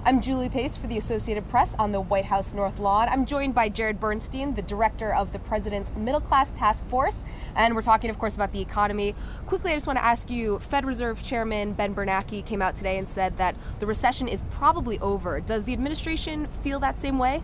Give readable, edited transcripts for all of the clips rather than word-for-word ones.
I'm Julie Pace for the Associated Press on the White House North Lawn. I'm joined by Jared Bernstein, the director of the President's Middle Class Task Force, and we're talking, of course, about the economy. Quickly, I just want to ask you, Fed Reserve Chairman Ben Bernanke came out today and said that the recession is probably over. Does the administration feel that same way?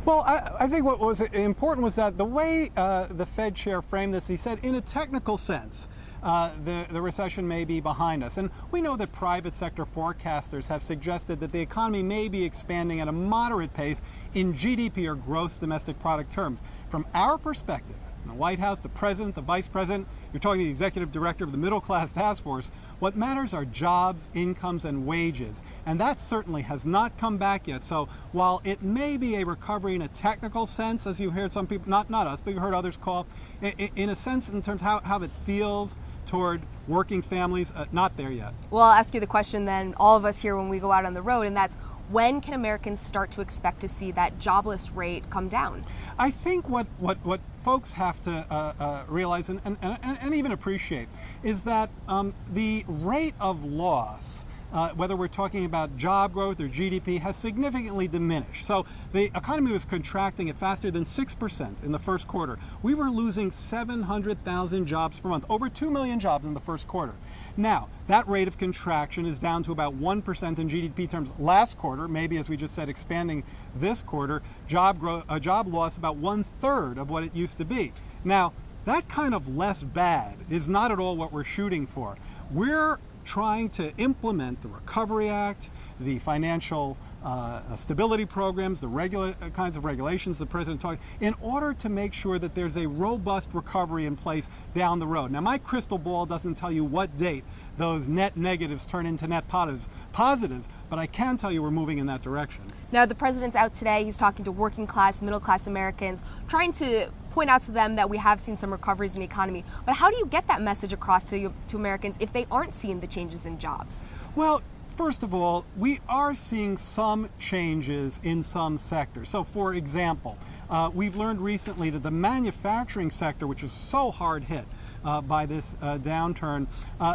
Well, I think what was important was that the way the Fed chair framed this, he said, in a technical sense, the recession may be behind us. And we know that private sector forecasters have suggested that the economy may be expanding at a moderate pace in GDP or gross domestic product terms. From our perspective, in the White House, the president, the vice president, you're talking to the executive director of the Middle Class Task Force, what matters are jobs, incomes, and wages. And that certainly has not come back yet. So while it may be a recovery in a technical sense, as you heard some people, not us, but you heard others call, in a sense in terms of how it feels toward working families, not there yet. Well, I'll ask you the question then, all of us here when we go out on the road, and that's, when can Americans start to expect to see that jobless rate come down? I think what folks have to realize and even appreciate is that the rate of loss, whether we're talking about job growth or GDP, has significantly diminished. So the economy was contracting at faster than 6% in the first quarter. We were losing 700,000 jobs per month, over 2 million jobs in the first quarter. Now, that rate of contraction is down to about 1% in GDP terms last quarter, maybe, as we just said, expanding this quarter. Job loss about 1/3 of what it used to be. Now, that kind of less bad is not at all what we're shooting for. We're trying to implement the Recovery Act, the financial stability programs, the kinds of regulations the president talked, in order to make sure that there's a robust recovery in place down the road. Now, my crystal ball doesn't tell you what date those net negatives turn into net positives, but I can tell you we're moving in that direction. Now, the president's out today. He's talking to working class, middle class Americans, trying to point out to them that we have seen some recoveries in the economy. But how do you get that message across to Americans if they aren't seeing the changes in jobs? Well, first of all, we are seeing some changes in some sectors. So, for example, we've learned recently that the manufacturing sector, which was so hard hit by this downturn,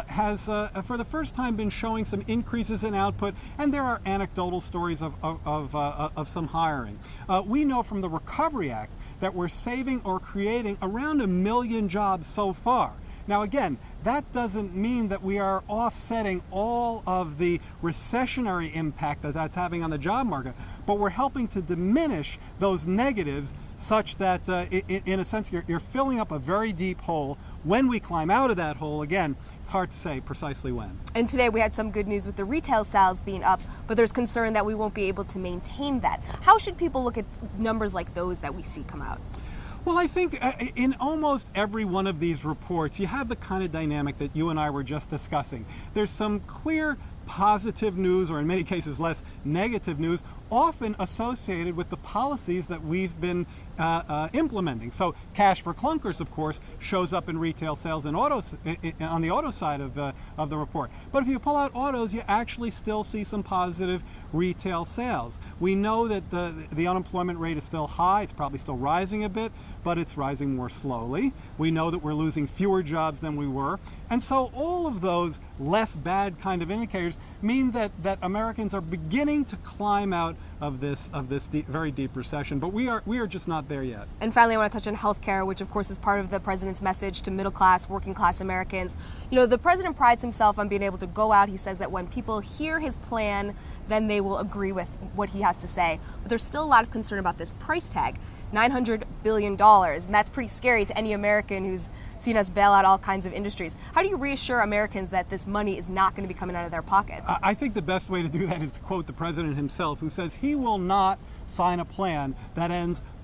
has for the first time been showing some increases in output, and there are anecdotal stories of some hiring. We know from the Recovery Act that we're saving or creating around 1 million jobs so far. Now, again, that doesn't mean that we are offsetting all of the recessionary impact that that's having on the job market, but we're helping to diminish those negatives such that, in a sense, you're filling up a very deep hole. When we climb out of that hole, again, it's hard to say precisely when. And today we had some good news with the retail sales being up, but there's concern that we won't be able to maintain that. How should people look at numbers like those that we see come out? Well, I think in almost every one of these reports, you have the kind of dynamic that you and I were just discussing. There's some clear positive news, or in many cases less negative news, often associated with the policies that we've been implementing. So cash for clunkers, of course, shows up in retail sales and autos on the auto side of the report. But if you pull out autos, you actually still see some positive retail sales. We know that the unemployment rate is still high. It's probably still rising a bit, but it's rising more slowly. We know that we're losing fewer jobs than we were. And so all of those less bad kind of indicators mean that Americans are beginning to climb out of this very deep recession, but we are just not there yet. And finally, I want to touch on healthcare, which of course is part of the president's message to middle class, working class Americans. You know, the president prides himself on being able to go out. He says that when people hear his plan, then they will agree with what he has to say. But there's still a lot of concern about this price tag. $900 billion, and that's pretty scary to any American who's seen us bail out all kinds of industries. How do you reassure Americans that this money is not going to be coming out of their pockets? I think the best way to do that is to quote the president himself, who says he will not sign a plan that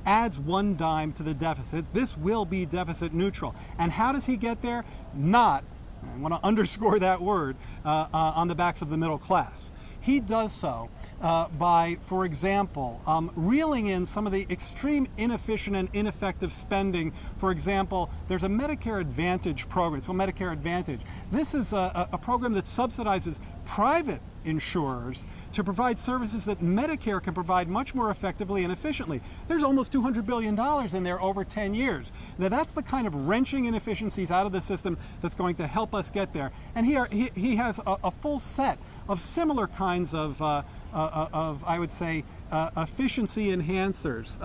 adds one dime to the deficit. This will be deficit neutral. And how does he get there? Not, I want to underscore that word, on the backs of the middle class. He does so by, for example, reeling in some of the extreme inefficient and ineffective spending. For example, there's a Medicare Advantage program. It's called Medicare Advantage. This is a program that subsidizes private insurers to provide services that Medicare can provide much more effectively and efficiently. There's almost $200 billion in there over 10 years. Now, that's the kind of wrenching inefficiencies out of the system that's going to help us get there. And he has a full set of similar kinds of I would say, efficiency enhancers,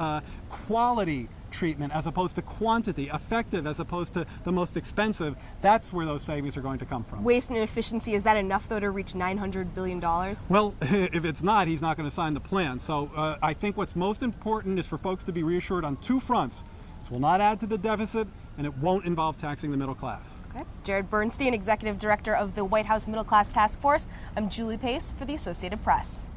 quality treatment as opposed to quantity, effective as opposed to the most expensive, that's where those savings are going to come from. Waste and efficiency, is that enough though to reach $900 billion? Well, if it's not, he's not going to sign the plan. So I think what's most important is for folks to be reassured on two fronts. This will not add to the deficit, and it won't involve taxing the middle class. Okay. Jared Bernstein, Executive Director of the White House Middle Class Task Force. I'm Julie Pace for the Associated Press.